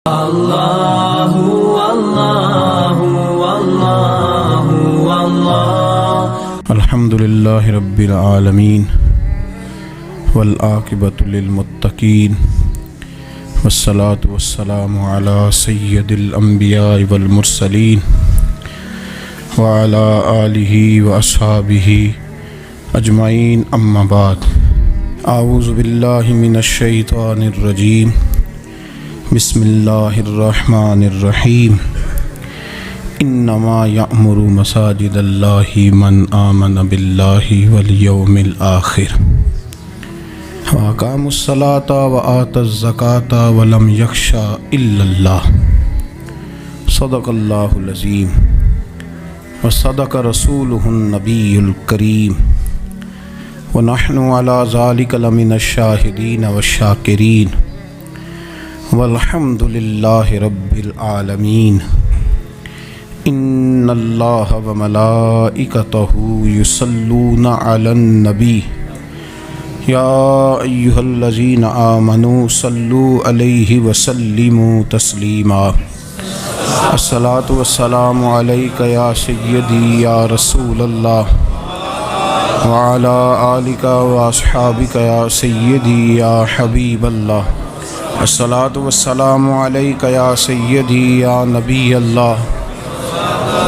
اللہ اللہ اللہ اللہ الحمدللہ رب العالمین والعاقبۃ للمتقین والصلاة والسلام علی سید الانبیاء والمرسلین وعلی آلہ واصحابہ اجمعین، اما بعد، اعوذ باللہ من الشیطان الرجیم، بسم اللہ الرحمن الرحیم۔ انما یأمر مساجد اللہ من آمن باللہ والیوم الآخر واقام الصلاة وآت الزکاة ولم یخش الا اللہ، صدق اللہ العظیم وصدق رسولہ النبی الکریم، ونحن علی ذلک لمن الشاہدین والشاکرین، والحمد للہ رب العالمین۔ ان اللہ وملائکتہ یصلون علی النبی یا ایہا الذین آمنوا صلوا علیہ وسلموا تسلیما۔ الصلاۃ والسلام علیک یا سیدی یا رسول اللہ وعلی آلک واصحابک یا سیدی یا حبیب اللہ۔ الصلاۃ والسلام علیک یا سیدی یا نبی اللہ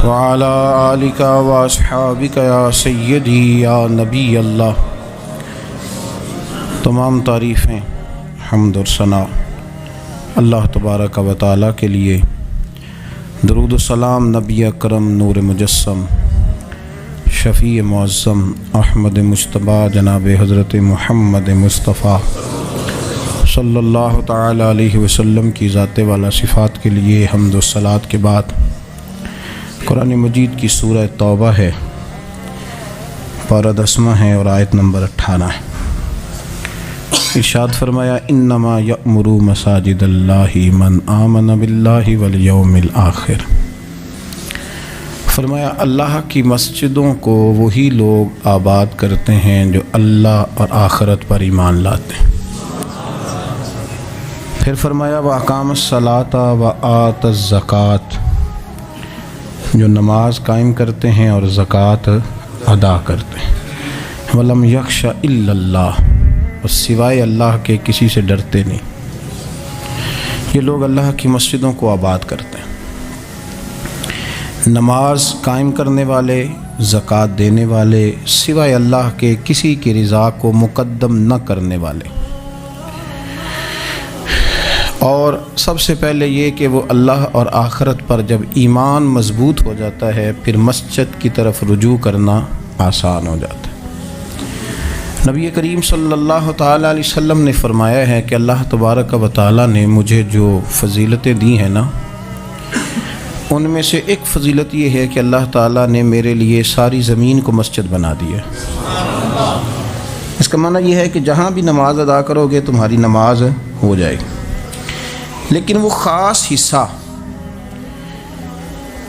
وعلی آلک واصحابک یا سیدی یا نبی اللہ۔ تمام تعریفیں، حمد اور ثنا اللہ تبارک و تعالیٰ کے لیے۔ درود و سلام نبی اکرم نور مجسم شفیع معظم احمد مجتبیٰ جناب حضرت محمد مصطفیٰ صلی اللہ تعالی علیہ وسلم کی ذات والا صفات کے لیے حمد و صلات کے بعد قرآن مجید کی سورہ توبہ ہے، پارہ 10 ہے اور آیت نمبر 18 ہے۔ ارشاد فرمایا انما یأمر مساجد اللہ من آمن باللہ والیوم الآخر۔ فرمایا اللہ کی مسجدوں کو وہی لوگ آباد کرتے ہیں جو اللہ اور آخرت پر ایمان لاتے ہیں۔ پھر فرمایا وَأَقَامَ الصَّلَاةَ وَآتَ الزَّكَاةَ، جو نماز قائم کرتے ہیں اور زکوٰۃ ادا کرتے ہیں۔ وَلَمْ يَخْشَ إِلَّا اللَّهُ، اور سوائے اللہ کے کسی سے ڈرتے نہیں۔ یہ لوگ اللہ کی مسجدوں کو آباد کرتے ہیں، نماز قائم کرنے والے، زکوٰۃ دینے والے، سوائے اللہ کے کسی کی رضا کو مقدم نہ کرنے والے، اور سب سے پہلے یہ کہ وہ اللہ اور آخرت پر جب ایمان مضبوط ہو جاتا ہے پھر مسجد کی طرف رجوع کرنا آسان ہو جاتا ہے۔ نبی کریم صلی اللہ تعالیٰ علیہ وسلم نے فرمایا ہے کہ اللہ تبارک و تعالیٰ نے مجھے جو فضیلتیں دی ہیں نا، ان میں سے ایک فضیلت یہ ہے کہ اللہ تعالیٰ نے میرے لیے ساری زمین کو مسجد بنا دی ہے۔ اس کا معنی یہ ہے کہ جہاں بھی نماز ادا کرو گے تمہاری نماز ہو جائے گی، لیکن وہ خاص حصہ،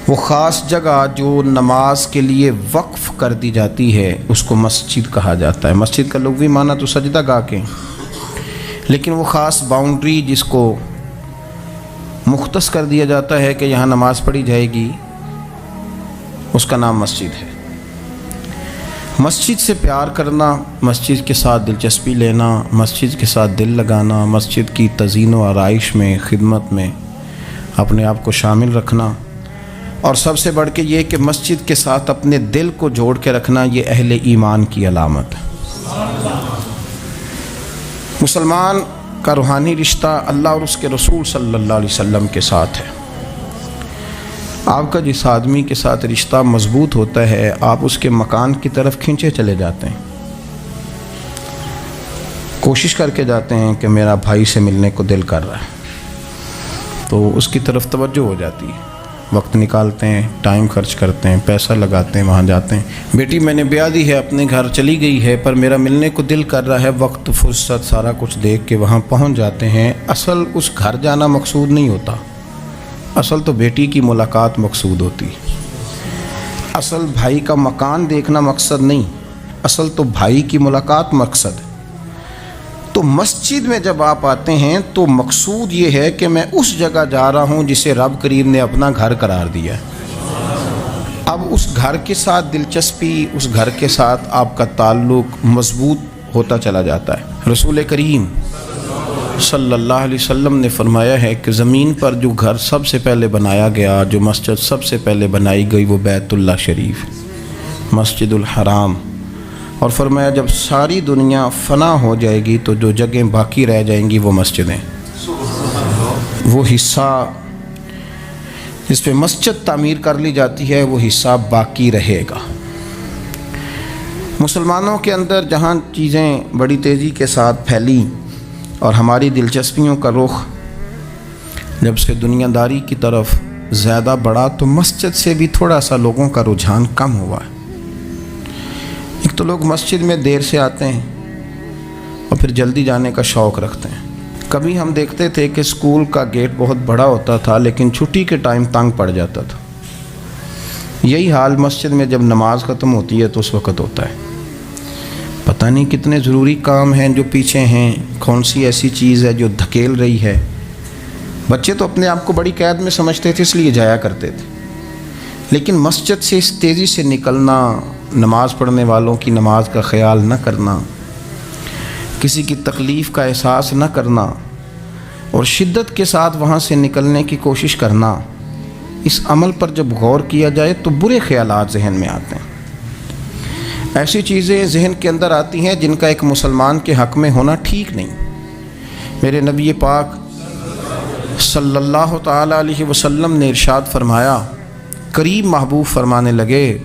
وہ خاص جگہ جو نماز کے لیے وقف کر دی جاتی ہے اس کو مسجد کہا جاتا ہے۔ مسجد کا لغوی معنی تو سجدہ گاہ کے، لیکن وہ خاص باؤنڈری جس کو مختص کر دیا جاتا ہے کہ یہاں نماز پڑھی جائے گی، اس کا نام مسجد ہے۔ مسجد سے پیار کرنا، مسجد کے ساتھ دلچسپی لینا، مسجد کے ساتھ دل لگانا، مسجد کی تزئین و آرائش میں، خدمت میں اپنے آپ کو شامل رکھنا، اور سب سے بڑھ کے یہ کہ مسجد کے ساتھ اپنے دل کو جوڑ کے رکھنا، یہ اہل ایمان کی علامت ہے۔ مسلمان کا روحانی رشتہ اللہ اور اس کے رسول صلی اللہ علیہ وسلم کے ساتھ ہے۔ آپ کا جس آدمی کے ساتھ رشتہ مضبوط ہوتا ہے آپ اس کے مکان کی طرف کھنچے چلے جاتے ہیں، کوشش کر کے جاتے ہیں کہ میرا بھائی سے ملنے کو دل کر رہا ہے، تو اس کی طرف توجہ ہو جاتی ہے، وقت نکالتے ہیں، ٹائم خرچ کرتے ہیں، پیسہ لگاتے ہیں، وہاں جاتے ہیں۔ بیٹی میں نے بیاہ دی ہے، اپنے گھر چلی گئی ہے، پر میرا ملنے کو دل کر رہا ہے، وقت فرصت سارا کچھ دیکھ کے وہاں پہنچ جاتے ہیں۔ اصل اس گھر جانا مقصود نہیں ہوتا، اصل تو بیٹی کی ملاقات مقصود ہوتی ہے، اصل بھائی کا مکان دیکھنا مقصد نہیں، اصل تو بھائی کی ملاقات مقصد ہے۔ تو مسجد میں جب آپ آتے ہیں تو مقصود یہ ہے کہ میں اس جگہ جا رہا ہوں جسے رب کریم نے اپنا گھر قرار دیا ہے۔ اب اس گھر کے ساتھ دلچسپی، اس گھر کے ساتھ آپ کا تعلق مضبوط ہوتا چلا جاتا ہے۔ رسول کریم صلی اللہ علیہ وسلم نے فرمایا ہے کہ زمین پر جو گھر سب سے پہلے بنایا گیا، جو مسجد سب سے پہلے بنائی گئی، وہ بیت اللہ شریف، مسجد الحرام، اور فرمایا جب ساری دنیا فنا ہو جائے گی تو جو جگہیں باقی رہ جائیں گی وہ مسجدیں، وہ حصہ جس پہ مسجد تعمیر کر لی جاتی ہے وہ حصہ باقی رہے گا۔ مسلمانوں کے اندر جہاں چیزیں بڑی تیزی کے ساتھ پھیلی اور ہماری دلچسپیوں کا رخ جب سے دنیا داری کی طرف زیادہ بڑھا تو مسجد سے بھی تھوڑا سا لوگوں کا رجحان کم ہوا ہے۔ ایک تو لوگ مسجد میں دیر سے آتے ہیں اور پھر جلدی جانے کا شوق رکھتے ہیں۔ کبھی ہم دیکھتے تھے کہ اسکول کا گیٹ بہت بڑا ہوتا تھا لیکن چھٹی کے ٹائم تنگ پڑ جاتا تھا۔ یہی حال مسجد میں جب نماز ختم ہوتی ہے تو اس وقت ہوتا ہے۔ پتہ نہیں کتنے ضروری کام ہیں جو پیچھے ہیں، کون سی ایسی چیز ہے جو دھکیل رہی ہے۔ بچے تو اپنے آپ کو بڑی قید میں سمجھتے تھے اس لیے جایا کرتے تھے، لیکن مسجد سے اس تیزی سے نکلنا، نماز پڑھنے والوں کی نماز کا خیال نہ کرنا، کسی کی تکلیف کا احساس نہ کرنا اور شدت کے ساتھ وہاں سے نکلنے کی کوشش کرنا، اس عمل پر جب غور کیا جائے تو برے خیالات ذہن میں آتے ہیں۔ ایسی چیزیں ذہن کے اندر آتی ہیں جن کا ایک مسلمان کے حق میں ہونا ٹھیک نہیں۔ میرے نبی پاک صلی اللہ تعالی علیہ وسلم نے ارشاد فرمایا، قریب محبوب فرمانے لگے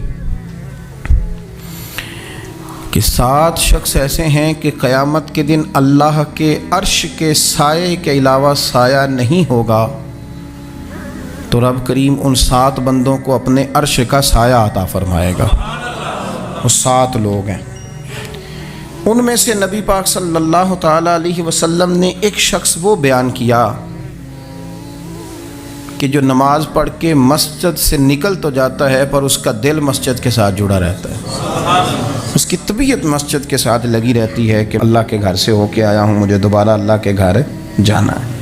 کہ 7 شخص ایسے ہیں کہ قیامت کے دن اللہ کے عرش کے سائے کے علاوہ سایہ نہیں ہوگا، تو رب کریم ان 7 بندوں کو اپنے عرش کا سایہ عطا فرمائے گا۔ وہ 7 لوگ ہیں، ان میں سے نبی پاک صلی اللہ تعالی علیہ وسلم نے ایک شخص وہ بیان کیا کہ جو نماز پڑھ کے مسجد سے نکل تو جاتا ہے پر اس کا دل مسجد کے ساتھ جڑا رہتا ہے، اس کی طبیعت مسجد کے ساتھ لگی رہتی ہے کہ اللہ کے گھر سے ہو کے آیا ہوں، مجھے دوبارہ اللہ کے گھر جانا ہے۔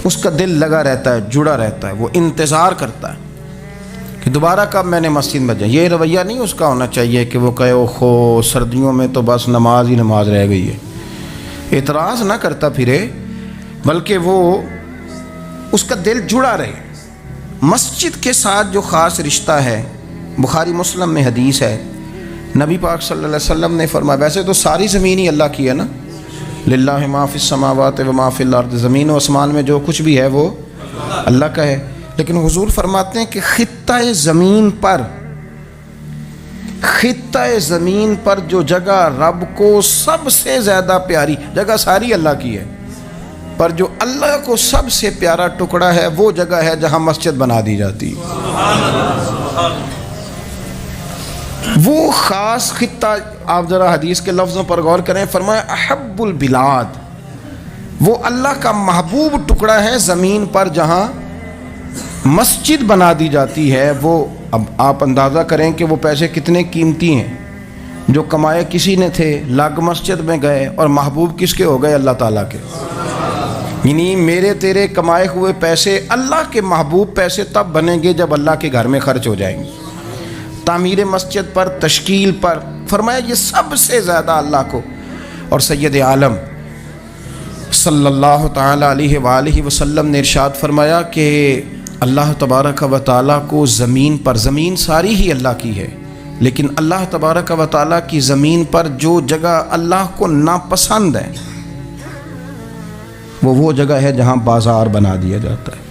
اس کا دل لگا رہتا ہے، جڑا رہتا ہے، وہ انتظار کرتا ہے کہ دوبارہ کب میں نے مسجد میں جائیں۔ یہ رویہ نہیں اس کا ہونا چاہیے کہ وہ کہے اوہو سردیوں میں تو بس نماز ہی نماز رہ گئی ہے، اعتراض نہ کرتا پھرے، بلکہ وہ اس کا دل جڑا رہے۔ مسجد کے ساتھ جو خاص رشتہ ہے، بخاری مسلم میں حدیث ہے، نبی پاک صلی اللہ علیہ وسلم نے فرمایا، ویسے تو ساری زمین ہی اللہ کی ہے نا، للہ ما فی السماوات و ما فی الارض، زمین و آسمان میں جو کچھ بھی ہے وہ اللہ کا ہے، لیکن حضور فرماتے ہیں کہ خطہ زمین پر جو جگہ رب کو سب سے زیادہ پیاری، جگہ ساری اللہ کی ہے، پر جو اللہ کو سب سے پیارا ٹکڑا ہے وہ جگہ ہے جہاں مسجد بنا دی جاتی ہے۔ وہ خاص خطہ، آپ ذرا حدیث کے لفظوں پر غور کریں، فرمایا احب البلاد، وہ اللہ کا محبوب ٹکڑا ہے زمین پر جہاں مسجد بنا دی جاتی ہے۔ وہ اب آپ اندازہ کریں کہ وہ پیسے کتنے قیمتی ہیں، جو کمائے کسی نے تھے، لگ مسجد میں گئے، اور محبوب کس کے ہو گئے؟ اللہ تعالیٰ کے۔ یعنی میرے تیرے کمائے ہوئے پیسے اللہ کے محبوب پیسے تب بنیں گے جب اللہ کے گھر میں خرچ ہو جائیں گے، تعمیر مسجد پر، تشکیل پر۔ فرمایا یہ سب سے زیادہ اللہ کو، اور سید عالم صلی اللہ تعالی علیہ وآلہ وسلم نے ارشاد فرمایا کہ اللہ تبارک و تعالیٰ کو زمین پر، زمین ساری ہی اللہ کی ہے، لیکن اللہ تبارک و تعالیٰ کی زمین پر جو جگہ اللہ کو ناپسند ہے وہ جگہ ہے جہاں بازار بنا دیا جاتا ہے،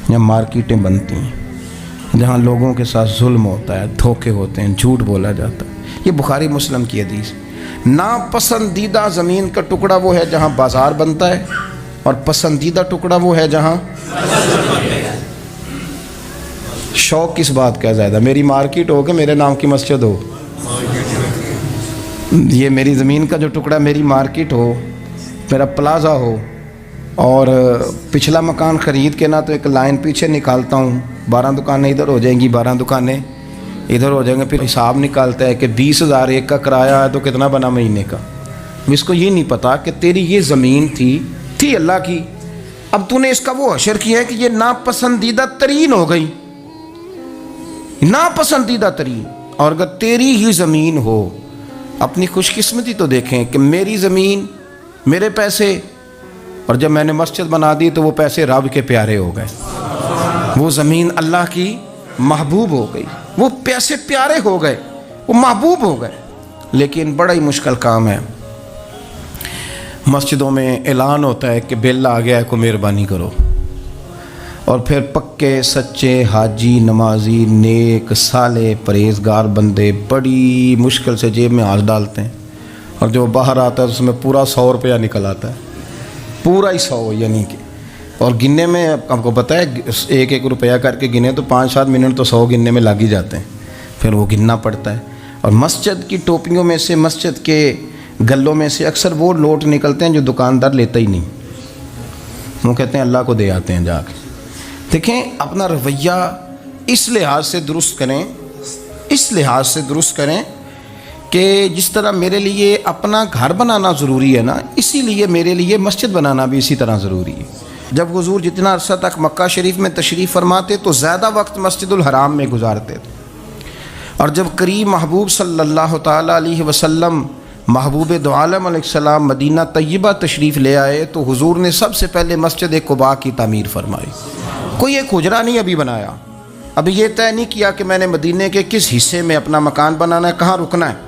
جہاں مارکیٹیں بنتی ہیں، جہاں لوگوں کے ساتھ ظلم ہوتا ہے، دھوکے ہوتے ہیں، جھوٹ بولا جاتا ہے۔ یہ بخاری مسلم کی حدیث۔ ناپسندیدہ زمین کا ٹکڑا وہ ہے جہاں بازار بنتا ہے، اور پسندیدہ ٹکڑا وہ ہے جہاں شوق کس بات کا زیادہ، میری مارکیٹ ہو کہ میرے نام کی مسجد ہو، یہ میری زمین کا جو ٹکڑا میری مارکیٹ ہو، میرا پلازا ہو، اور پچھلا مکان خرید کے نہ تو ایک لائن پیچھے نکالتا ہوں، 12 دکانیں ادھر ہو جائیں گی، 12 دکانیں ادھر ہو جائیں گے، پھر حساب نکالتا ہے کہ 20,000 ایک کا کرایہ ہے تو کتنا بنا مہینے کا، اس کو یہ نہیں پتا کہ تیری یہ زمین تھی اللہ کی، اب تو نے اس کا وہ حشر کیا ہے کہ یہ ناپسندیدہ ترین ہو گئی، ناپسندیدہ ترین۔ اور اگر تیری ہی زمین ہو، اپنی خوش قسمتی تو دیکھیں کہ میری زمین، میرے پیسے، اور جب میں نے مسجد بنا دی تو وہ پیسے رب کے پیارے ہو گئے، وہ زمین اللہ کی محبوب ہو گئی، وہ پیسے پیارے ہو گئے، وہ محبوب ہو گئے۔ لیکن بڑا ہی مشکل کام ہے، مسجدوں میں اعلان ہوتا ہے کہ بل آ گیا ہے، کو مہربانی کرو، اور پھر پکے سچے حاجی، نمازی، نیک، صالح، پرہیزگار بندے بڑی مشکل سے جیب میں ہاتھ ڈالتے ہیں، اور جو باہر آتا ہے اس میں پورا 100 روپیہ نکل آتا ہے، پورا ہی 100، یعنی کہ، اور گننے میں آپ کو پتہ ہے 1 روپیہ کر کے گنے تو 5-7 منٹ تو 100 گننے میں لگ ہی جاتے ہیں، پھر وہ گننا پڑتا ہے۔ اور مسجد کی ٹوپیوں میں سے، مسجد کے گلوں میں سے اکثر وہ نوٹ نکلتے ہیں جو دکاندار لیتا ہی نہیں، وہ کہتے ہیں اللہ کو دے آتے ہیں جا کے۔ دیکھیں اپنا رویہ اس لحاظ سے درست کریں، اس لحاظ سے درست کریں کہ جس طرح میرے لیے اپنا گھر بنانا ضروری ہے نا، اسی لیے میرے لیے مسجد بنانا بھی اسی طرح ضروری ہے۔ جب حضور جتنا عرصہ تک مکہ شریف میں تشریف فرماتے تو زیادہ وقت مسجد الحرام میں گزارتے تھے، اور جب قریب محبوب صلی اللہ تعالیٰ علیہ وسلم، محبوب دو عالم علیہ السلام مدینہ طیبہ تشریف لے آئے تو حضور نے سب سے پہلے مسجد قباء کی تعمیر فرمائی۔ کوئی ایک حجرہ نہیں ابھی بنایا، ابھی یہ طے نہیں کیا کہ میں نے مدینے کے کس حصے میں اپنا مکان بنانا ہے، کہاں رکنا ہے۔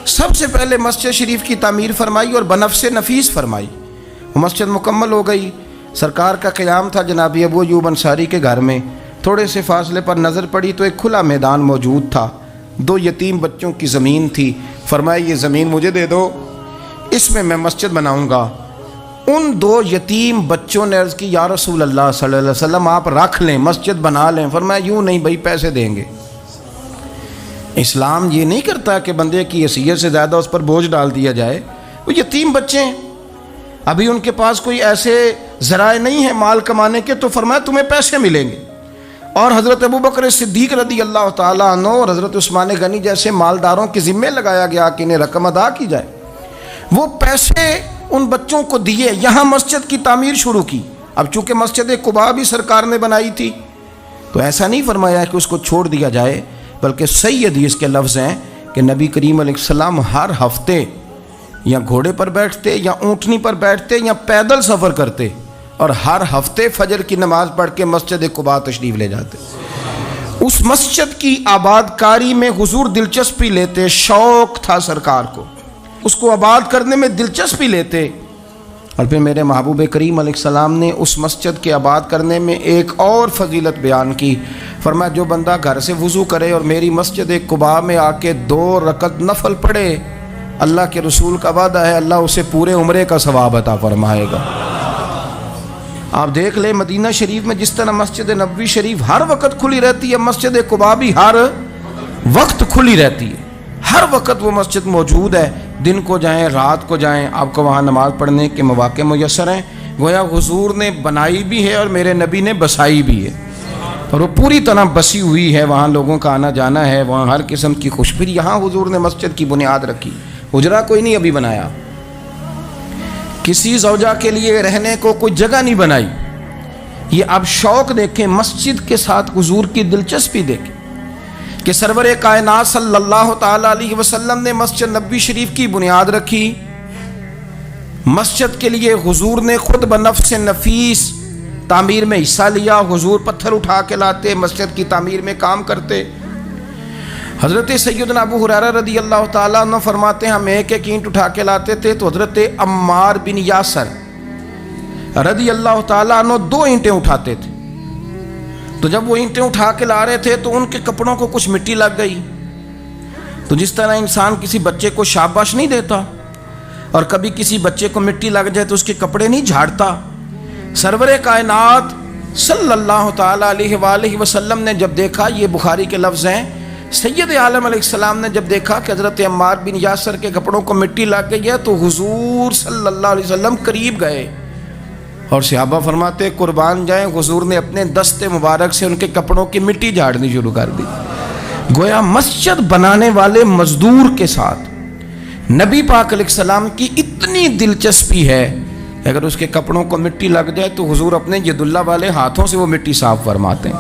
سب سے پہلے مسجد شریف کی تعمیر فرمائی اور بنفس نفیس فرمائی، وہ مسجد مکمل ہو گئی۔ سرکار کا قیام تھا جناب ابو ایوب انصاری کے گھر میں، تھوڑے سے فاصلے پر نظر پڑی تو ایک کھلا میدان موجود تھا، 2 یتیم بچوں کی زمین تھی، فرمایا یہ زمین مجھے دے دو، اس میں میں مسجد بناؤں گا۔ ان 2 یتیم بچوں نے عرض کی یا رسول اللہ صلی اللہ علیہ وسلم آپ رکھ لیں، مسجد بنا لیں۔ فرمایا یوں نہیں بھائی، پیسے دیں گے۔ اسلام یہ نہیں کرتا کہ بندے کی حیثیت سے زیادہ اس پر بوجھ ڈال دیا جائے، وہ یتیم بچے ہیں، ابھی ان کے پاس کوئی ایسے ذرائع نہیں ہیں مال کمانے کے، تو فرمایا تمہیں پیسے ملیں گے۔ اور حضرت ابوبکر صدیق رضی اللہ تعالیٰ عنہ اور حضرت عثمان غنی جیسے مالداروں کے ذمے لگایا گیا کہ انہیں رقم ادا کی جائے، وہ پیسے ان بچوں کو دیے، یہاں مسجد کی تعمیر شروع کی۔ اب چونکہ مسجد قباء بھی سرکار نے بنائی تھی تو ایسا نہیں فرمایا کہ اس کو چھوڑ دیا جائے، بلکہ صحیح حدیث کے لفظ ہیں کہ نبی کریم علیہ السلام ہر ہفتے یا گھوڑے پر بیٹھتے یا اونٹنی پر بیٹھتے یا پیدل سفر کرتے، اور ہر ہفتے فجر کی نماز پڑھ کے مسجد قباء تشریف لے جاتے۔ اس مسجد کی آباد کاری میں حضور دلچسپی لیتے، شوق تھا سرکار کو، اس کو آباد کرنے میں دلچسپی لیتے۔ اور پھر میرے محبوب کریم علیہ السلام نے اس مسجد کے آباد کرنے میں ایک اور فضیلت بیان کی، فرمایا جو بندہ گھر سے وضو کرے اور میری مسجد قباء میں آ کے 2 رکعت نفل پڑھے، اللہ کے رسول کا وعدہ ہے اللہ اسے پورے عمرے کا ثواب عطا فرمائے گا۔ آپ دیکھ لیں مدینہ شریف میں جس طرح مسجد نبوی شریف ہر وقت کھلی رہتی ہے، مسجد قباء بھی ہر وقت کھلی رہتی ہے، ہر وقت وہ مسجد موجود ہے، دن کو جائیں رات کو جائیں آپ کو وہاں نماز پڑھنے کے مواقع میسر ہیں۔ گویا حضور نے بنائی بھی ہے اور میرے نبی نے بسائی بھی ہے، اور وہ پوری طرح بسی ہوئی ہے، وہاں لوگوں کا آنا جانا ہے، وہاں ہر قسم کی خوشبو۔ یہاں حضور نے مسجد کی بنیاد رکھی، حجرہ کوئی نہیں ابھی بنایا، کسی زوجہ کے لیے رہنے کو کوئی جگہ نہیں بنائی۔ یہ اب شوق دیکھیں، مسجد کے ساتھ حضور کی دلچسپی دیکھیں کہ سرور کائنات صلی اللہ تعالیٰ علیہ وسلم نے مسجد نبوی شریف کی بنیاد رکھی، مسجد کے لیے حضور نے خود بنفس نفیس تعمیر میں حصہ لیا، حضور پتھر اٹھا کے لاتے، مسجد کی تعمیر میں کام کرتے۔ حضرت سیدنا ابو ہریرہ رضی اللہ تعالیٰ عنہ فرماتے ہیں ہم ایک اینٹ اٹھا کے لاتے تھے تو حضرت عمار بن یاسر رضی اللہ تعالیٰ عنہ 2 اینٹیں اٹھاتے تھے، تو جب وہ اینٹیں اٹھا کے لا رہے تھے تو ان کے کپڑوں کو کچھ مٹی لگ گئی، تو جس طرح انسان کسی بچے کو شاباش نہیں دیتا اور کبھی کسی بچے کو مٹی لگ جائے تو اس کے کپڑے نہیں جھاڑتا، سرور کائنات صلی اللہ تعالیٰ علیہ وآلہ وسلم نے جب دیکھا، یہ بخاری کے لفظ ہیں، سید عالم علیہ السلام نے جب دیکھا کہ حضرت عمار بن یاسر کے کپڑوں کو مٹی لگ گئی ہے تو حضور صلی اللہ علیہ وسلم قریب گئے، اور صحابہ فرماتے قربان جائیں حضور نے اپنے دست مبارک سے ان کے کپڑوں کی مٹی جھاڑنی شروع کر دی۔ گویا مسجد بنانے والے مزدور کے ساتھ نبی پاک علیہ السلام کی اتنی دلچسپی ہے کہ اگر اس کے کپڑوں کو مٹی لگ جائے تو حضور اپنے ید اللہ والے ہاتھوں سے وہ مٹی صاف فرماتے ہیں۔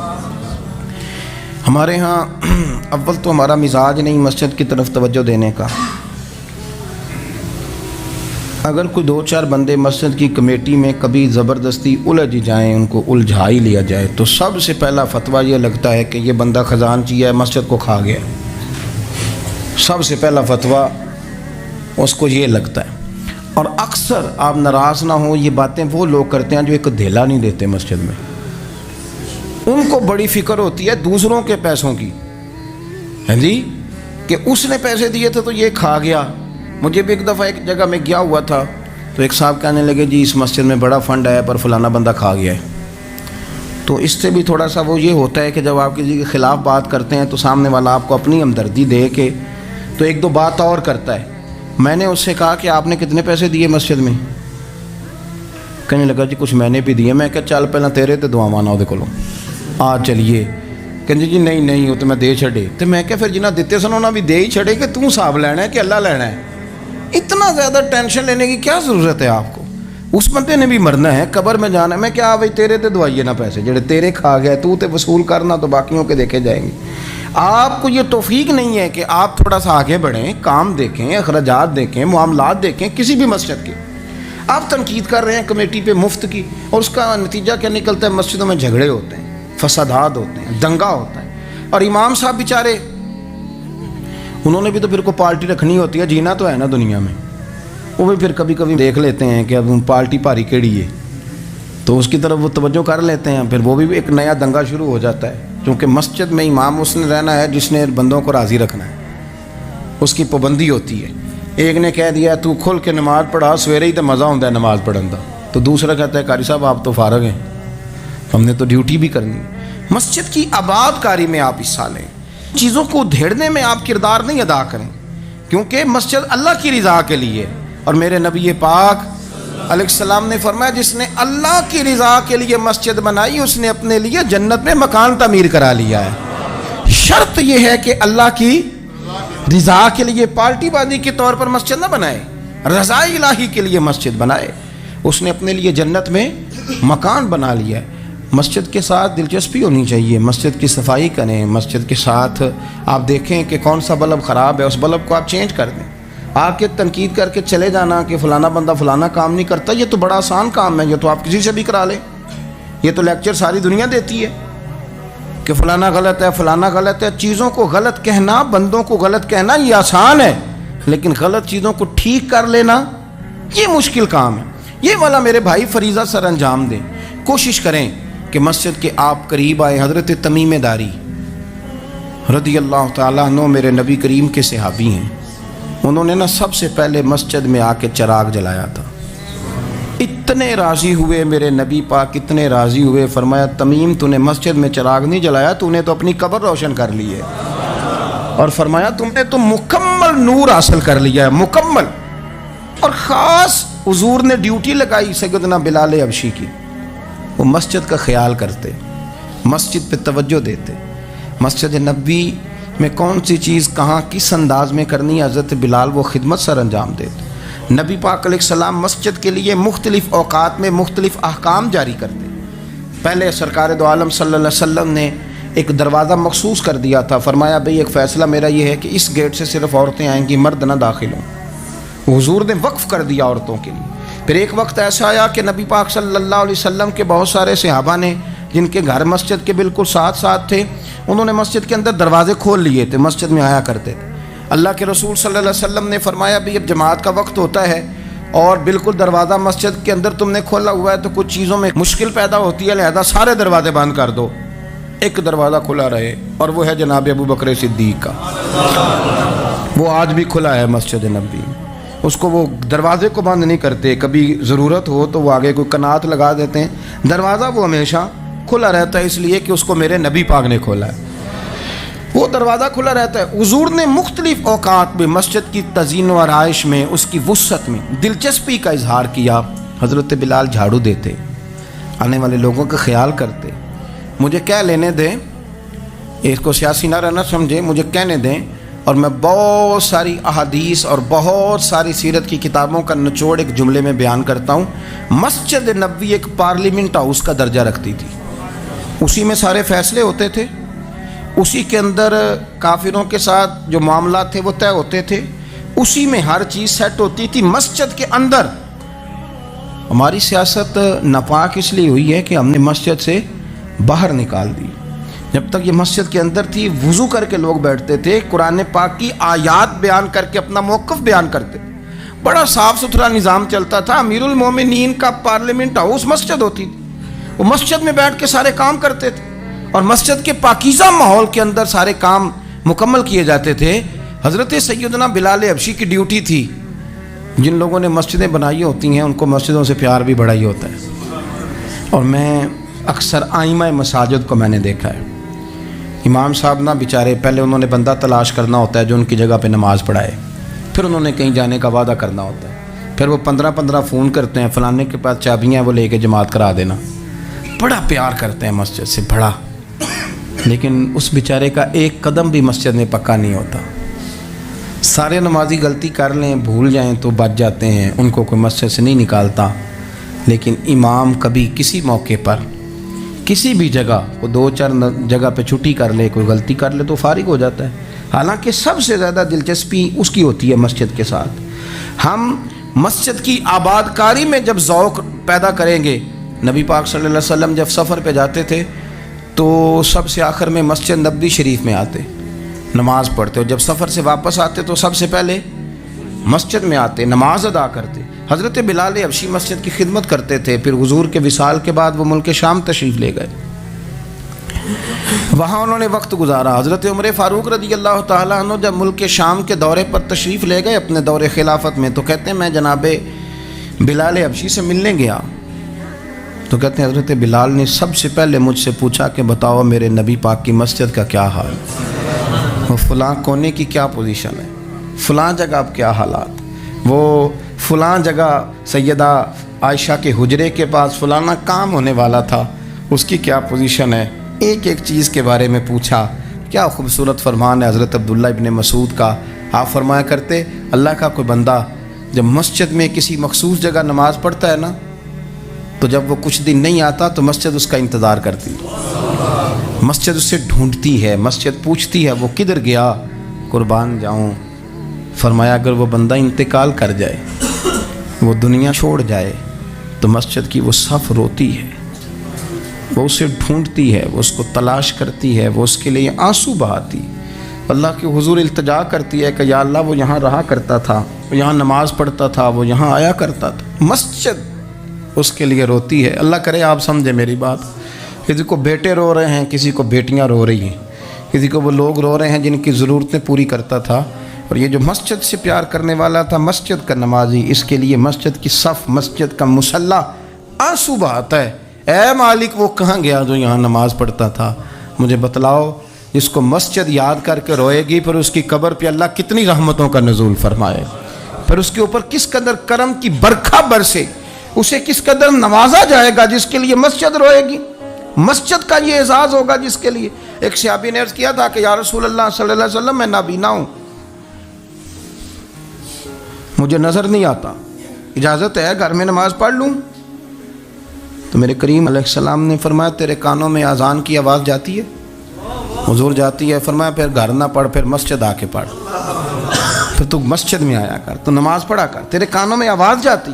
ہمارے ہاں اول تو ہمارا مزاج نہیں مسجد کی طرف توجہ دینے کا۔ اگر کوئی 2-4 بندے مسجد کی کمیٹی میں کبھی زبردستی الجھ جائیں، ان کو الجھا ہی لیا جائے، تو سب سے پہلا فتویٰ یہ لگتا ہے کہ یہ بندہ خزانچی ہے، مسجد کو کھا گیا۔ سب سے پہلا فتویٰ اس کو یہ لگتا ہے۔ اور اکثر آپ ناراض نہ ہوں، یہ باتیں وہ لوگ کرتے ہیں جو ایک دھیلا نہیں دیتے مسجد میں۔ ان کو بڑی فکر ہوتی ہے دوسروں کے پیسوں کی، ہاں جی، کہ اس نے پیسے دیے تھے تو یہ کھا گیا۔ مجھے بھی ایک دفعہ ایک جگہ میں گیا ہوا تھا تو ایک صاحب کہنے لگے جی اس مسجد میں بڑا فنڈ آیا پر فلانا بندہ کھا گیا ہے۔ تو اس سے بھی تھوڑا سا وہ یہ ہوتا ہے کہ جب آپ کسی کے خلاف بات کرتے ہیں تو سامنے والا آپ کو اپنی ہمدردی دے کے تو 1-2 بات اور کرتا ہے۔ میں نے اس سے کہا کہ آپ نے کتنے پیسے دیے مسجد میں؟ کہنے لگا جی کچھ میں نے بھی دیے۔ میں کہا چل پہلے تیرے تے دعا مانا وہ کولوں آ چلیے۔ کہنے جی نہیں وہ تو میں دے چھڑے۔ تو میں کہا پھر جنہ دیتے سن انہاں بھی دے ہی چھڑے کہ توں حساب لینا ہے کہ اللہ لینا ہے؟ اتنا زیادہ ٹینشن لینے کی کیا ضرورت ہے آپ کو؟ اس بندے نے بھی مرنا ہے، قبر میں جانا ہے۔ میں کیا بھائی تیرے تے دعائیے نہ پیسے جڑے تیرے کھا گئے، تو تے وصول کرنا تو باقیوں کے دیکھے جائیں گے۔ آپ کو یہ توفیق نہیں ہے کہ آپ تھوڑا سا آگے بڑھیں، کام دیکھیں، اخراجات دیکھیں، معاملات دیکھیں کسی بھی مسجد کے۔ آپ تنقید کر رہے ہیں کمیٹی پہ مفت کی، اور اس کا نتیجہ کیا نکلتا ہے؟ مسجدوں میں جھگڑے ہوتے ہیں، فسادات ہوتے ہیں، دنگا ہوتا ہے۔ اور امام صاحب بیچارے انہوں نے بھی تو پھر کو پارٹی رکھنی ہوتی ہے، جینا تو ہے نا دنیا میں۔ وہ بھی پھر کبھی کبھی دیکھ لیتے ہیں کہ اب پارٹی بھاری کیڑی ہے تو اس کی طرف وہ توجہ کر لیتے ہیں، پھر وہ بھی ایک نیا دنگا شروع ہو جاتا ہے۔ کیونکہ مسجد میں امام اس نے رہنا ہے جس نے بندوں کو راضی رکھنا ہے، اس کی پابندی ہوتی ہے۔ ایک نے کہہ دیا تو کھل کے نماز پڑھا، سویرے ہی تو مزہ ہوتا ہے نماز پڑھن کا، تو دوسرا کہتا ہے قاری صاحب آپ تو فارغ ہیں، ہم نے تو ڈیوٹی بھی کرنی ہے۔ مسجد کی آباد کاری میں آپ حصہ لیں، چیزوں کو دھیڑنے میں آپ کردار نہیں ادا کریں، کیونکہ مسجد اللہ کی رضا کے لیے۔ اور میرے نبی پاک علیہ السلام نے فرمایا جس نے اللہ کی رضا کے لیے مسجد بنائی اس نے اپنے لیے جنت میں مکان تعمیر کرا لیا ہے۔ شرط یہ ہے کہ اللہ کی رضا کے لیے پارٹی بازی کے طور پر مسجد نہ بنائے، رضا الہی کے لیے مسجد بنائے۔ اس نے اپنے لیے جنت میں مکان بنا لیا ہے۔ مسجد کے ساتھ دلچسپی ہونی چاہیے، مسجد کی صفائی کریں، مسجد کے ساتھ آپ دیکھیں کہ کون سا بلب خراب ہے، اس بلب کو آپ چینج کر دیں۔ آ کے تنقید کر کے چلے جانا کہ فلانا بندہ فلانا کام نہیں کرتا، یہ تو بڑا آسان کام ہے، یہ تو آپ کسی سے بھی کرا لیں۔ یہ تو لیکچر ساری دنیا دیتی ہے کہ فلانا غلط ہے، فلانا غلط ہے۔ چیزوں کو غلط کہنا، بندوں کو غلط کہنا یہ آسان ہے، لیکن غلط چیزوں کو ٹھیک کر لینا یہ مشکل کام ہے۔ یہ والا میرے بھائی فریضہ سر انجام دیں، کوشش کریں کہ مسجد کے آپ قریب آئے۔ حضرت تمیم داری رضی اللہ تعالیٰ عنہ میرے نبی کریم کے صحابی ہیں، انہوں نے نا سب سے پہلے مسجد میں آ کے چراغ جلایا تھا۔ اتنے راضی ہوئے میرے نبی پاک، اتنے راضی ہوئے، فرمایا تمیم تو نے مسجد میں چراغ نہیں جلایا، تو نے تو اپنی قبر روشن کر لی ہے، اور فرمایا تم نے تو مکمل نور حاصل کر لیا ہے، مکمل۔ اور خاص حضور نے ڈیوٹی لگائی سیدنا بلال حبشی کی، وہ مسجد کا خیال کرتے، مسجد پہ توجہ دیتے، مسجد نبوی میں کون سی چیز کہاں کس انداز میں کرنی ہے، حضرت بلال وہ خدمت سر انجام دیتے۔ نبی پاک علیہ السلام مسجد کے لیے مختلف اوقات میں مختلف احکام جاری کرتے۔ پہلے سرکار دو عالم صلی اللہ علیہ وسلم نے ایک دروازہ مخصوص کر دیا تھا، فرمایا بھئی ایک فیصلہ میرا یہ ہے کہ اس گیٹ سے صرف عورتیں آئیں گی، مرد نہ داخل ہوں۔ حضور نے وقف کر دیا عورتوں کے لیے۔ پھر ایک وقت ایسا آیا کہ نبی پاک صلی اللہ علیہ وسلم کے بہت سارے صحابہ نے جن کے گھر مسجد کے بالکل ساتھ ساتھ تھے، انہوں نے مسجد کے اندر دروازے کھول لیے تھے، مسجد میں آیا کرتے تھے۔ اللہ کے رسول صلی اللہ علیہ وسلم نے فرمایا بھی اب جماعت کا وقت ہوتا ہے اور بالکل دروازہ مسجد کے اندر تم نے کھولا ہوا ہے تو کچھ چیزوں میں مشکل پیدا ہوتی ہے، لہذا سارے دروازے بند کر دو، ایک دروازہ کھلا رہے، اور وہ ہے جناب ابو بکر صدیق کا۔ وہ آج بھی کھلا ہے مسجد نبوی، اس کو وہ دروازے کو بند نہیں کرتے، کبھی ضرورت ہو تو وہ آگے کوئی کنات لگا دیتے ہیں، دروازہ وہ ہمیشہ کھلا رہتا ہے، اس لیے کہ اس کو میرے نبی پاک نے کھولا ہے، وہ دروازہ کھلا رہتا ہے۔ حضور نے مختلف اوقات میں مسجد کی تزئین و آرائش میں، اس کی وسعت میں دلچسپی کا اظہار کیا۔ حضرت بلال جھاڑو دیتے، آنے والے لوگوں کا خیال کرتے۔ مجھے کہہ لینے دیں، اس کو سیاسی نہ رہنا سمجھے، مجھے کہنے دیں، اور میں بہت ساری احادیث اور بہت ساری سیرت کی کتابوں کا نچوڑ ایک جملے میں بیان کرتا ہوں۔ مسجد نبوی ایک پارلیمنٹ ہاؤس کا درجہ رکھتی تھی، اسی میں سارے فیصلے ہوتے تھے، اسی کے اندر کافروں کے ساتھ جو معاملات تھے وہ طے ہوتے تھے، اسی میں ہر چیز سیٹ ہوتی تھی مسجد کے اندر۔ ہماری سیاست ناپاک اس لیے ہوئی ہے کہ ہم نے مسجد سے باہر نکال دی۔ جب تک یہ مسجد کے اندر تھی وضو کر کے لوگ بیٹھتے تھے، قرآن پاک کی آیات بیان کر کے اپنا موقف بیان کرتے، بڑا صاف ستھرا نظام چلتا تھا۔ امیر المومنین کا پارلیمنٹ ہاؤس مسجد ہوتی تھی، وہ مسجد میں بیٹھ کے سارے کام کرتے تھے اور مسجد کے پاکیزہ ماحول کے اندر سارے کام مکمل کیے جاتے تھے۔ حضرت سیدنا بلال حبشی کی ڈیوٹی تھی، جن لوگوں نے مسجدیں بنائی ہوتی ہیں ان کو مسجدوں سے پیار بھی بڑا ہی ہوتا ہے، اور میں اکثر آئمہ مساجد کو میں نے دیکھا ہے، امام صاحب نہ بیچارے پہلے انہوں نے بندہ تلاش کرنا ہوتا ہے جو ان کی جگہ پہ نماز پڑھائے، پھر انہوں نے کہیں جانے کا وعدہ کرنا ہوتا ہے، پھر وہ 15 فون کرتے ہیں فلانے کے پاس چابیاں ہیں وہ لے کے جماعت کرا دینا، بڑا پیار کرتے ہیں مسجد سے بڑا، لیکن اس بیچارے کا ایک قدم بھی مسجد میں پکا نہیں ہوتا۔ سارے نمازی غلطی کر لیں بھول جائیں تو بچ جاتے ہیں، ان کو کوئی مسجد سے نہیں نکالتا، لیکن امام کبھی کسی موقع پر کسی بھی جگہ وہ 2-4 جگہ پہ چھٹی کر لے، کوئی غلطی کر لے تو فارغ ہو جاتا ہے، حالانکہ سب سے زیادہ دلچسپی اس کی ہوتی ہے مسجد کے ساتھ۔ ہم مسجد کی آباد کاری میں جب ذوق پیدا کریں گے، نبی پاک صلی اللہ علیہ وسلم جب سفر پہ جاتے تھے تو سب سے آخر میں مسجد نبوی شریف میں آتے، نماز پڑھتے، اور جب سفر سے واپس آتے تو سب سے پہلے مسجد میں آتے، نماز ادا کرتے۔ حضرت بلال حبشی مسجد کی خدمت کرتے تھے، پھر حضور کے وصال کے بعد وہ ملک شام تشریف لے گئے، وہاں انہوں نے وقت گزارا۔ حضرت عمر فاروق رضی اللہ تعالیٰ عنہ جب ملک شام کے دورے پر تشریف لے گئے اپنے دور خلافت میں، تو کہتے ہیں میں جناب بلال حبشی سے ملنے گیا، تو کہتے ہیں حضرت بلال نے سب سے پہلے مجھ سے پوچھا کہ بتاؤ میرے نبی پاک کی مسجد کا کیا حال، وہ فلاں کونے کی کیا پوزیشن ہے، فلاں جگہ اب کیا حالات، وہ فلاں جگہ سیدہ عائشہ کے حجرے کے پاس فلانا کام ہونے والا تھا، اس کی کیا پوزیشن ہے، ایک ایک چیز کے بارے میں پوچھا۔ کیا خوبصورت فرمان ہے حضرت عبداللہ ابن مسعود کا، آپ فرمایا کرتے اللہ کا کوئی بندہ جب مسجد میں کسی مخصوص جگہ نماز پڑھتا ہے نا، تو جب وہ کچھ دن نہیں آتا تو مسجد اس کا انتظار کرتی ہے، مسجد اسے ڈھونڈتی ہے، مسجد پوچھتی ہے وہ کدھر گیا، قربان جاؤں۔ فرمایا اگر وہ بندہ انتقال کر جائے، وہ دنیا چھوڑ جائے، تو مسجد کی وہ صف روتی ہے، وہ اسے ڈھونڈتی ہے، وہ اس کو تلاش کرتی ہے، وہ اس کے لیے آنسو بہاتی، اللہ کے حضور التجا کرتی ہے کہ یا اللہ وہ یہاں رہا کرتا تھا، وہ یہاں نماز پڑھتا تھا، وہ یہاں آیا کرتا تھا، مسجد اس کے لیے روتی ہے۔ اللہ کرے آپ سمجھے میری بات، کسی کو بیٹے رو رہے ہیں، کسی کو بیٹیاں رو رہی ہیں، کسی کو وہ لوگ رو رہے ہیں جن کی ضرورتیں پوری کرتا تھا، اور یہ جو مسجد سے پیار کرنے والا تھا، مسجد کا نمازی، اس کے لیے مسجد کی صف، مسجد کا مصلی آنسو بہاتا ہے، اے مالک وہ کہاں گیا جو یہاں نماز پڑھتا تھا، مجھے بتلاؤ۔ جس کو مسجد یاد کر کے روئے گی، پھر اس کی قبر پہ اللہ کتنی رحمتوں کا نزول فرمائے، پھر اس کے اوپر کس قدر کرم کی برکھا برسے، اسے کس قدر نوازا جائے گا جس کے لیے مسجد روئے گی، مسجد کا یہ اعزاز ہوگا جس کے لیے۔ ایک صحابی نے عرض کیا تھا کہ یا رسول اللہ صلی اللہ علیہ وسلم میں نابینا ہوں، مجھے نظر نہیں آتا، اجازت ہے گھر میں نماز پڑھ لوں؟ تو میرے کریم علیہ السلام نے فرمایا تیرے کانوں میں اذان کی آواز جاتی ہے؟ حضور جاتی ہے۔ فرمایا پھر گھر نہ پڑھ، پھر مسجد آ کے پڑھ، پھر تو مسجد میں آیا کر، تو نماز پڑھا کر، تیرے کانوں میں آواز جاتی،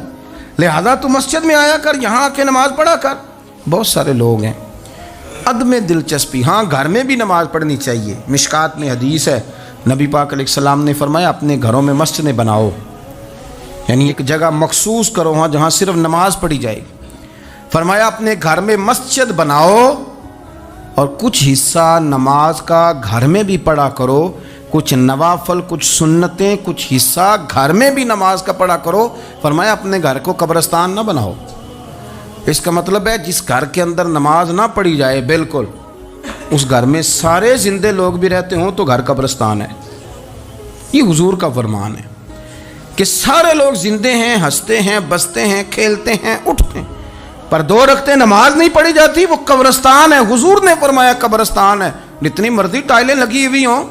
لہذا تو مسجد میں آیا کر، یہاں آ کے نماز پڑھا کر۔ بہت سارے لوگ ہیں عدم دلچسپی، ہاں گھر میں بھی نماز پڑھنی چاہیے، مشکات میں حدیث ہے، نبی پاک علیہ السلام نے فرمایا اپنے گھروں میں مسجدیں بناؤ، یعنی ایک جگہ مخصوص کرو ہاں جہاں صرف نماز پڑھی جائے گی۔ فرمایا اپنے گھر میں مسجد بناؤ اور کچھ حصہ نماز کا گھر میں بھی پڑھا کرو، کچھ نوافل، کچھ سنتیں، کچھ حصہ گھر میں بھی نماز کا پڑھا کرو۔ فرمایا اپنے گھر کو قبرستان نہ بناؤ، اس کا مطلب ہے جس گھر کے اندر نماز نہ پڑھی جائے بالکل، اس گھر میں سارے زندے لوگ بھی رہتے ہوں تو گھر قبرستان ہے۔ یہ حضور کا فرمان ہے کہ سارے لوگ زندے ہیں، ہنستے ہیں، بستے ہیں، کھیلتے ہیں، اٹھتے ہیں، پر 2 رکعتیں نماز نہیں پڑھی جاتی، وہ قبرستان ہے۔ حضور نے فرمایا قبرستان ہے، جتنی مرضی ٹائلیں لگی ہوئی ہوں،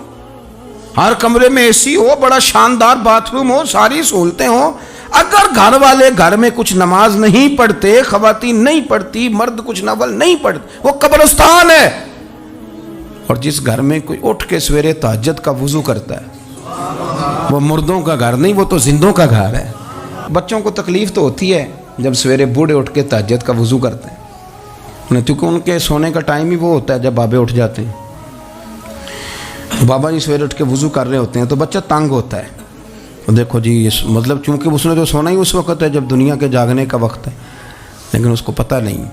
ہر کمرے میں AC ہو, بڑا شاندار باتھ روم ہو, ساری سہولتیں ہوں, اگر گھر والے گھر میں کچھ نماز نہیں پڑھتے, خواتین نہیں پڑھتی, مرد کچھ نفل نہیں پڑھتے, وہ قبرستان ہے. اور جس گھر میں کوئی اٹھ کے سویرے تہجد کا وضو کرتا ہے, وہ مردوں کا گھر نہیں, وہ تو زندوں کا گھر ہے. بچوں کو تکلیف تو ہوتی ہے جب سویرے بوڑھے اٹھ کے تہجد کا وضو کرتے ہیں, کیونکہ ان کے سونے کا ٹائم ہی وہ ہوتا ہے جب بابے اٹھ جاتے ہیں. بابا جی سویرے اٹھ کے وضو کر رہے ہوتے ہیں تو بچہ تنگ ہوتا ہے. دیکھو جی مطلب چونکہ اس نے تو سونا ہی اس وقت ہے جب دنیا کے جاگنے کا وقت ہے, لیکن اس کو پتہ نہیں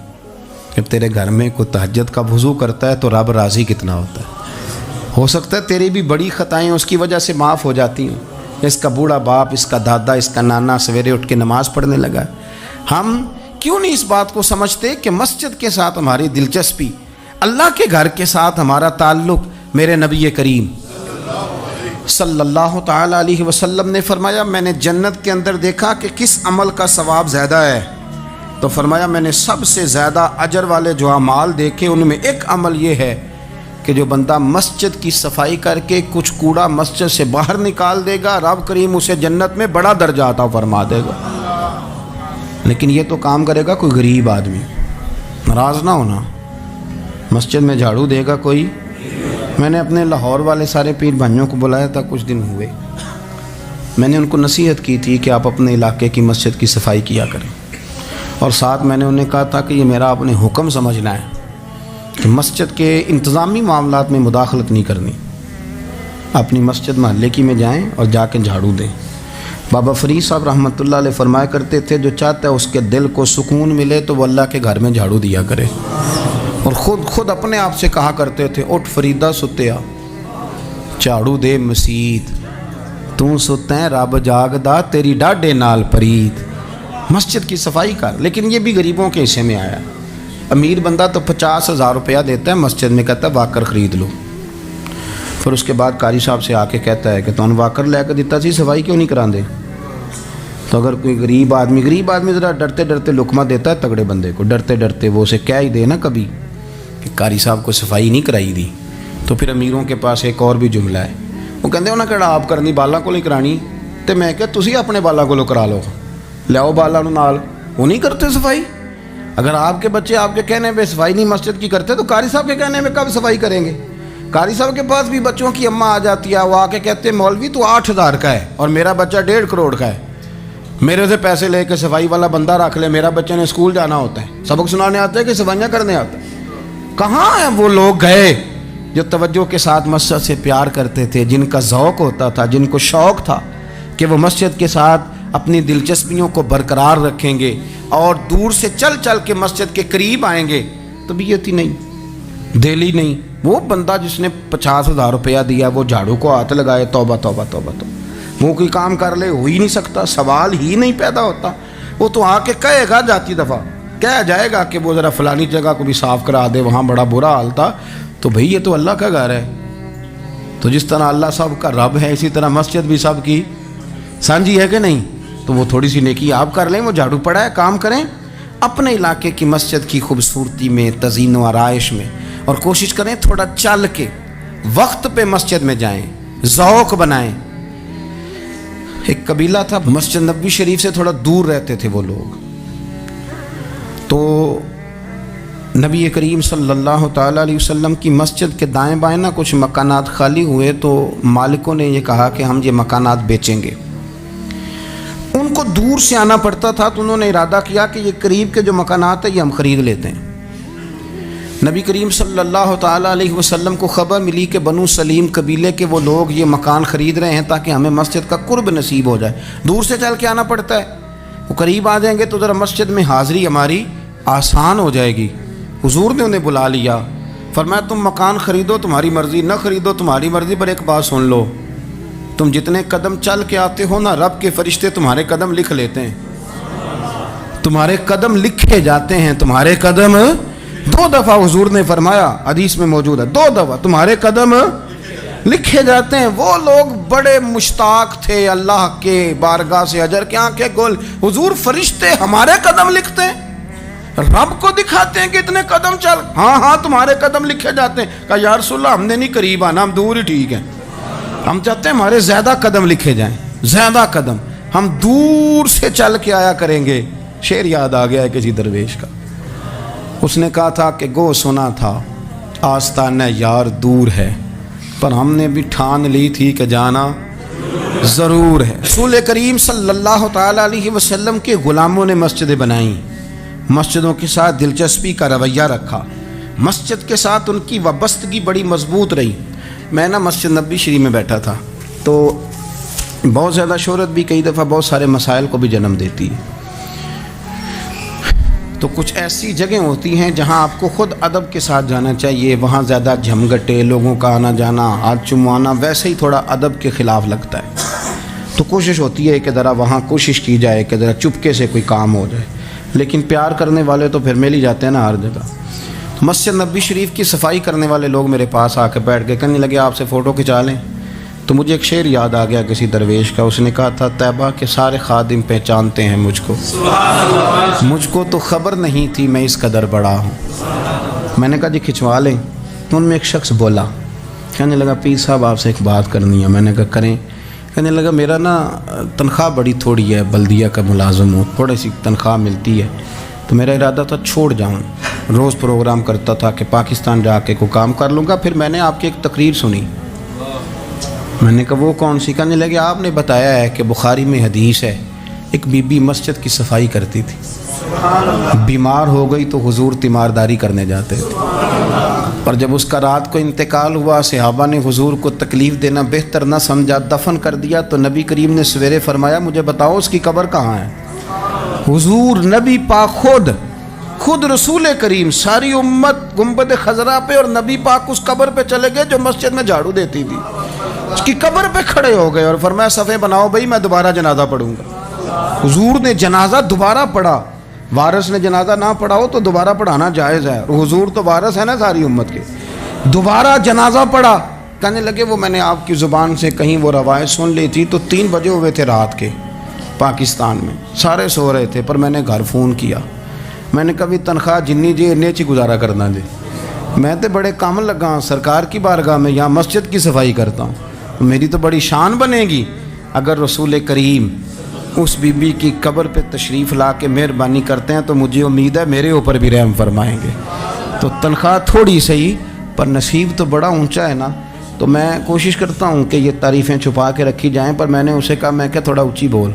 کہ تیرے گھر میں کوئی تہجد کا وضو کرتا ہے تو رب راضی کتنا ہوتا ہے. ہو سکتا ہے تیری بھی بڑی خطائیں اس کی وجہ سے معاف ہو جاتی ہیں. اس کا بوڑھا باپ, اس کا دادا, اس کا نانا سویرے اٹھ کے نماز پڑھنے لگا. ہم کیوں نہیں اس بات کو سمجھتے کہ مسجد کے ساتھ ہماری دلچسپی, اللہ کے گھر کے ساتھ ہمارا تعلق. میرے نبی کریم صلی اللہ تعالی علیہ وسلم نے فرمایا, میں نے جنت کے اندر دیکھا کہ کس عمل کا ثواب زیادہ ہے, تو فرمایا میں نے سب سے زیادہ اجر والے جو اعمال دیکھے ان میں ایک عمل یہ ہے کہ جو بندہ مسجد کی صفائی کر کے کچھ کوڑا مسجد سے باہر نکال دے گا, رب کریم اسے جنت میں بڑا درجہ عطا فرما دے گا. لیکن یہ تو کام کرے گا کوئی غریب آدمی, ناراض نہ ہونا. مسجد میں جھاڑو دے گا کوئی. میں نے اپنے لاہور والے سارے پیر بھائیوں کو بلایا تھا کچھ دن ہوئے, میں نے ان کو نصیحت کی تھی کہ آپ اپنے علاقے کی مسجد کی صفائی کیا کریں, اور ساتھ میں نے انہیں کہا تھا کہ یہ میرا اپنے حکم سمجھنا ہے کہ مسجد کے انتظامی معاملات میں مداخلت نہیں کرنی. اپنی مسجد محلے کی میں جائیں اور جا کے جھاڑو دیں. بابا فرید صاحب رحمۃ اللہ علیہ فرمایا کرتے تھے, جو چاہتا ہے اس کے دل کو سکون ملے تو وہ اللہ کے گھر میں جھاڑو دیا کرے. اور خود اپنے آپ سے کہا کرتے تھے, اٹھ فریدہ ستیا جھاڑو دے مسجد, تو ستیں رب جاگدا تیری ڈاڈے نال پرید. مسجد کی صفائی کر. لیکن یہ بھی غریبوں کے حصے میں آیا. امیر بندہ تو 50,000 روپیہ دیتا ہے مسجد میں, کہتا ہے واکر خرید لو. پھر اس کے بعد قاری صاحب سے آ کے کہتا ہے کہ تو واکر لے کے دیتا سی, صفائی کیوں نہیں کراندے. تو اگر کوئی غریب آدمی ذرا ڈرتے ڈرتے لقمہ دیتا ہے تگڑے بندے کو, ڈرتے ڈرتے وہ اسے کہہ ہی دے نا کبھی کہ قاری صاحب کو صفائی نہیں کرائی دی, تو پھر امیروں کے پاس ایک اور بھی جملہ ہے. وہ کہتے ہیں کہڑا آپ کرنی بالا کو نہیں کرانی, تو میں کہ تسی اپنے بالا کو کرا لو, لیاؤ بالا نال. وہ نہیں کرتے صفائی. اگر آپ کے بچے آپ کے کہنے پہ صفائی نہیں مسجد کی کرتے تو قاری صاحب کے کہنے میں کب صفائی کریں گے. قاری صاحب کے پاس بھی بچوں کی اماں آ جاتی ہے, وہ آ کے کہتے ہیں مولوی تو 8,000 کا ہے اور میرا بچہ 1.5 کروڑ کا ہے, میرے سے پیسے لے کے صفائی والا بندہ رکھ لے, میرا بچے نے اسکول جانا ہوتا ہے, سبق سنانے آتا ہے کہ صفائیاں کرنے آتا ہے. کہاں ہیں وہ لوگ گئے جو توجہ کے ساتھ مسجد سے پیار کرتے تھے, جن کا ذوق ہوتا تھا, جن کو شوق تھا کہ وہ مسجد کے ساتھ اپنی دلچسپیوں کو برقرار رکھیں گے اور دور سے چل چل کے مسجد کے قریب آئیں گے. طبیعت ہی نہیں, دل ہی نہیں. وہ بندہ جس نے 50,000 روپیہ دیا وہ جھاڑو کو ہاتھ لگائے, توبہ توبہ توبہ تو وہ کوئی کام کر لے, ہو ہی نہیں سکتا, سوال ہی نہیں پیدا ہوتا. وہ تو آ کے کہے گا, جاتی دفعہ کہہ جائے گا کہ وہ ذرا فلانی جگہ کو بھی صاف کرا دے, وہاں بڑا برا حال تھا. تو بھئی یہ تو اللہ کا گھر ہے. تو جس طرح اللہ سب کا رب ہے اسی طرح مسجد بھی سب کی سانجھی ہے کہ نہیں. تو وہ تھوڑی سی نیکی آپ کر لیں, وہ جھاڑو پڑا ہے, کام کریں اپنے علاقے کی مسجد کی خوبصورتی میں, تزئین و آرائش میں, اور کوشش کریں تھوڑا چل کے وقت پہ مسجد میں جائیں, ذوق بنائیں. ایک قبیلہ تھا مسجد نبوی شریف سے تھوڑا دور رہتے تھے وہ لوگ. تو نبی کریم صلی اللہ تعالیٰ علیہ وسلم کی مسجد کے دائیں بائیں نا کچھ مکانات خالی ہوئے, تو مالکوں نے یہ کہا کہ ہم یہ مکانات بیچیں گے. ان کو دور سے آنا پڑتا تھا, تو انہوں نے ارادہ کیا کہ یہ قریب کے جو مکانات ہیں یہ ہم خرید لیتے ہیں. نبی کریم صلی اللہ تعالیٰ علیہ وسلم کو خبر ملی کہ بنو سلیم قبیلے کے وہ لوگ یہ مکان خرید رہے ہیں تاکہ ہمیں مسجد کا قرب نصیب ہو جائے. دور سے چل کے آنا پڑتا ہے, وہ قریب آ جائیں گے تو ذرا مسجد میں حاضری ہماری آسان ہو جائے گی. حضور نے انہیں بلا لیا, فرمایا تم مکان خریدو تمہاری مرضی, نہ خریدو تمہاری مرضی, پر ایک بات سن لو, تم جتنے قدم چل کے آتے ہو نا, رب کے فرشتے تمہارے قدم لکھ لیتے ہیں, تمہارے قدم لکھے جاتے ہیں. تمہارے قدم 2 دفعہ حضور نے فرمایا, حدیث میں موجود ہے, 2 دفعہ تمہارے قدم لکھے جاتے ہیں. وہ لوگ بڑے مشتاق تھے اللہ کے بارگاہ سے اجر کے آنکھیں گول. حضور فرشتے ہمارے قدم لکھتے ہیں, رب کو دکھاتے ہیں کہ اتنے قدم چل, ہاں تمہارے قدم لکھے جاتے ہیں. کہا یا رسول اللہ ہم نے نہیں قریب آنا, ہم دور ہی ٹھیک ہیں. ہم چاہتے ہیں ہمارے زیادہ قدم لکھے جائیں، زیادہ قدم، ہم دور سے چل کے آیا کریں گے۔ شعر یاد آ گیا ہے کسی درویش کا، اس نے کہا تھا کہ گو سنا تھا آستانہ یار دور ہے، پر ہم نے بھی ٹھان لی تھی کہ جانا ضرور ہے۔ رسول کریم صلی اللہ تعالیٰ علیہ وسلم کے غلاموں نے مسجدیں بنائیں، مسجدوں کے ساتھ دلچسپی کا رویہ رکھا، مسجد کے ساتھ ان کی وابستگی بڑی مضبوط رہی۔ میں نا مسجد نبوی شریف میں بیٹھا تھا تو بہت زیادہ شہرت بھی کئی دفعہ بہت سارے مسائل کو بھی جنم دیتی ہے، تو کچھ ایسی جگہیں ہوتی ہیں جہاں آپ کو خود ادب کے ساتھ جانا چاہیے، وہاں زیادہ جھمگٹے لوگوں کا آنا جانا، ہاتھ چموانا ویسے ہی تھوڑا ادب کے خلاف لگتا ہے، تو کوشش ہوتی ہے کہ ذرا وہاں کوشش کی جائے کہ ذرا چپکے سے کوئی کام ہو جائے، لیکن پیار کرنے والے تو پھر مل ہی جاتے ہیں نا ہر جگہ۔ مسجد نبوی شریف کی صفائی کرنے والے لوگ میرے پاس آ کے بیٹھ گئے، کہنے لگے آپ سے فوٹو کھنچا لیں، تو مجھے ایک شعر یاد آ گیا کسی درویش کا، اس نے کہا تھا طیبہ کے سارے خادم پہچانتے ہیں مجھ کو تو خبر نہیں تھی میں اس قدر بڑا ہوں۔ میں نے کہا جی کھنچوا لیں، تو ان میں ایک شخص بولا، کہنے لگا پیر صاحب آپ سے ایک بات کرنی ہے۔ میں نے کہا کریں۔ کہنے لگا میرا نا تنخواہ بڑی تھوڑی ہے، بلدیہ کا ملازم ہوں، تھوڑی سی تنخواہ ملتی ہے، تو میرا ارادہ تھا چھوڑ جاؤں، روز پروگرام کرتا تھا کہ پاکستان جا کے کوئی کام کر لوں گا۔ پھر میں نے آپ کی ایک تقریر سنی، میں نے کہا وہ کون سی؟ کہنے لگے آپ نے بتایا ہے کہ بخاری میں حدیث ہے ایک بی بی مسجد کی صفائی کرتی تھی، بیمار ہو گئی تو حضور تیمارداری کرنے جاتے تھے، اور جب اس کا رات کو انتقال ہوا صحابہ نے حضور کو تکلیف دینا بہتر نہ سمجھا، دفن کر دیا، تو نبی کریم نے سویرے فرمایا مجھے بتاؤ اس کی قبر کہاں ہے؟ حضور نبی پاک خود رسول کریم ساری امت گنبد خضرا پہ، اور نبی پاک اس قبر پہ چلے گئے جو مسجد میں جھاڑو دیتی تھی، اس کی قبر پہ کھڑے ہو گئے اور فرمایا صفیں بناؤ بھائی میں دوبارہ جنازہ پڑھوں گا۔ حضور نے جنازہ دوبارہ پڑھا، وارث نے جنازہ نہ پڑھا ہو تو دوبارہ پڑھانا جائز ہے، اور حضور تو وارث ہے نا ساری امت کے، دوبارہ جنازہ پڑھا۔ کہنے لگے وہ میں نے آپ کی زبان سے کہیں وہ روایت سن لی تھی، تو 3 بجے ہوئے تھے رات کے پاکستان میں، سارے سو رہے تھے، پر میں نے گھر فون کیا، میں نے کبھی تنخواہ جنی جی انہیں چی گزارا کرنا جی، میں تو بڑے کام لگا ہوں سرکار کی بارگاہ میں، یہاں مسجد کی صفائی کرتا ہوں، میری تو بڑی شان بنے گی اگر رسول کریم اس بی بی کی قبر پہ تشریف لا کے مہربانی کرتے ہیں، تو مجھے امید ہے میرے اوپر بھی رحم فرمائیں گے۔ تو تنخواہ تھوڑی صحیح پر نصیب تو بڑا اونچا ہے نا، تو میں کوشش کرتا ہوں کہ یہ تعریفیں چھپا کے رکھی جائیں، پر میں نے اسے کہا میں کہ تھوڑا اونچی بول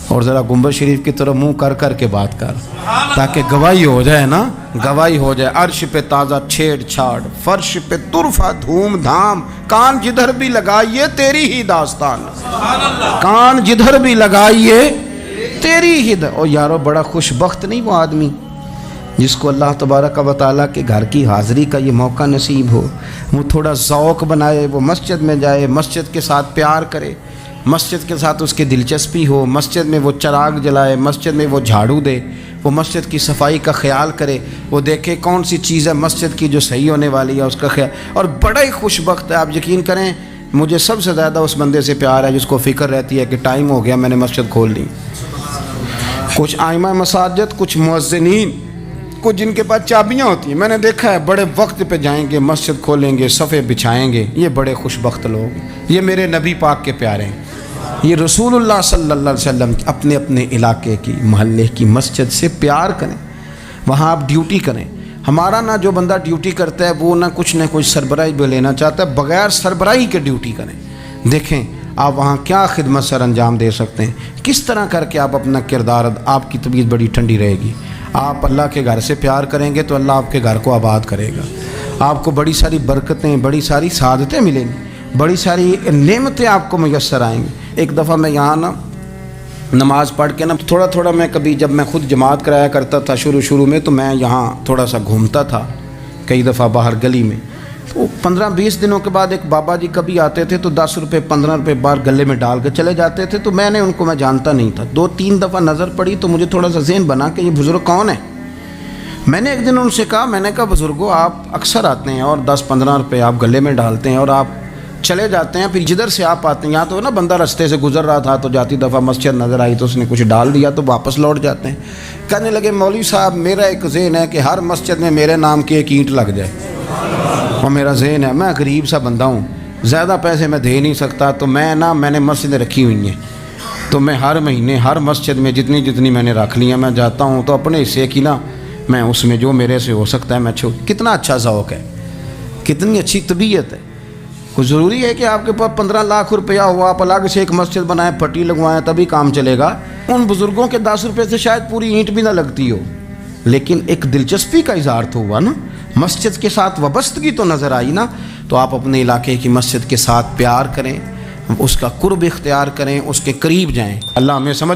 اور ذرا گنبد شریف کی طرف منہ کر کے بات کر، تاکہ گواہی ہو جائے نا، گواہی ہو جائے۔ عرش پہ تازہ چھیڑ چھاڑ، فرش پہ طرفہ دھوم دھام، کان جدھر بھی لگائیے تیری ہی داستان، کان جدھر بھی لگائیے تیری ہی اور یارو بڑا خوش بخت نہیں وہ آدمی جس کو اللہ تبارک و تعالیٰ کے گھر کی حاضری کا یہ موقع نصیب ہو، وہ تھوڑا ذوق بنائے، وہ مسجد میں جائے، مسجد کے ساتھ پیار کرے، مسجد کے ساتھ اس کی دلچسپی ہو، مسجد میں وہ چراغ جلائے، مسجد میں وہ جھاڑو دے، وہ مسجد کی صفائی کا خیال کرے، وہ دیکھے کون سی چیز ہے مسجد کی جو صحیح ہونے والی ہے اس کا خیال، اور بڑا ہی خوش بخت ہے۔ آپ یقین کریں مجھے سب سے زیادہ اس بندے سے پیار ہے جس کو فکر رہتی ہے کہ ٹائم ہو گیا میں نے مسجد کھول لی۔ کچھ ائمہ مساجد، کچھ مؤذنین، کچھ جن کے پاس چابیاں ہوتی ہیں، میں نے دیکھا ہے بڑے وقت پہ جائیں گے، مسجد کھولیں گے، صفے بچھائیں گے، یہ بڑے خوش بخت لوگ، یہ میرے نبی پاک کے پیارے ہیں، یہ رسول اللہ صلی اللہ علیہ وسلم اپنے اپنے علاقے کی محلے کی مسجد سے پیار کریں، وہاں آپ ڈیوٹی کریں۔ ہمارا نہ جو بندہ ڈیوٹی کرتا ہے وہ نہ کچھ سربراہی بھی لینا چاہتا ہے، بغیر سربراہی کے ڈیوٹی کریں، دیکھیں آپ وہاں کیا خدمت سر انجام دے سکتے ہیں، کس طرح کر کے آپ اپنا کردار، آپ کی طبیعت بڑی ٹھنڈی رہے گی۔ آپ اللہ کے گھر سے پیار کریں گے تو اللہ آپ کے گھر کو آباد کرے گا، آپ کو بڑی ساری برکتیں، بڑی ساری سعادتیں ملیں گی، بڑی ساری نعمتیں آپ کو میسر آئیں گی۔ ایک دفعہ میں یہاں نا نماز پڑھ کے نا تھوڑا میں کبھی جب میں خود جماعت کرایا کرتا تھا شروع میں، تو میں یہاں تھوڑا سا گھومتا تھا کئی دفعہ باہر گلی میں، تو 15-20 دنوں کے بعد ایک بابا جی کبھی آتے تھے تو 10 روپے 15 روپے بار گلے میں ڈال کے چلے جاتے تھے، تو میں نے ان کو میں جانتا نہیں تھا، 2-3 دفعہ نظر پڑی تو مجھے تھوڑا سا ذہن بنا کہ یہ بزرگ کون ہے۔ میں نے ایک دن ان سے کہا، میں نے کہا بزرگوں آپ اکثر آتے ہیں اور 10-15 روپے آپ گلے میں ڈالتے ہیں اور آپ چلے جاتے ہیں، پھر جدھر سے آپ آتے ہیں، یہاں تو نا بندہ رستے سے گزر رہا تھا تو جاتی دفعہ مسجد نظر آئی تو اس نے کچھ ڈال دیا تو واپس لوٹ جاتے ہیں۔ کہنے لگے مولوی صاحب میرا ایک ذہن ہے کہ ہر مسجد میں میرے نام کی ایک اینٹ لگ جائے، اور میرا ذہن ہے، میں غریب سا بندہ ہوں، زیادہ پیسے میں دے نہیں سکتا، تو میں نے مسجدیں رکھی ہوئی ہیں، تو میں ہر مہینے ہر مسجد میں جتنی میں نے رکھ لی ہیں، میں جاتا ہوں تو اپنے حصے کی میں اس میں جو میرے سے ہو سکتا ہے میں کتنا اچھا ذوق ہے، کتنی اچھی طبیعت ہے۔ کوئی ضروری ہے کہ آپ کے پاس 15 لاکھ روپیہ ہو، آپ الگ سے ایک مسجد بنائیں، پٹی لگوائیں، تبھی کام چلے گا؟ ان بزرگوں کے 10 روپے سے شاید پوری اینٹ بھی نہ لگتی ہو، لیکن ایک دلچسپی کا اظہار تو ہوا نا، مسجد کے ساتھ وابستگی تو نظر آئی نا۔ تو آپ اپنے علاقے کی مسجد کے ساتھ پیار کریں، اس کا قرب اختیار کریں، اس کے قریب جائیں۔ اللہ ہمیں سمجھ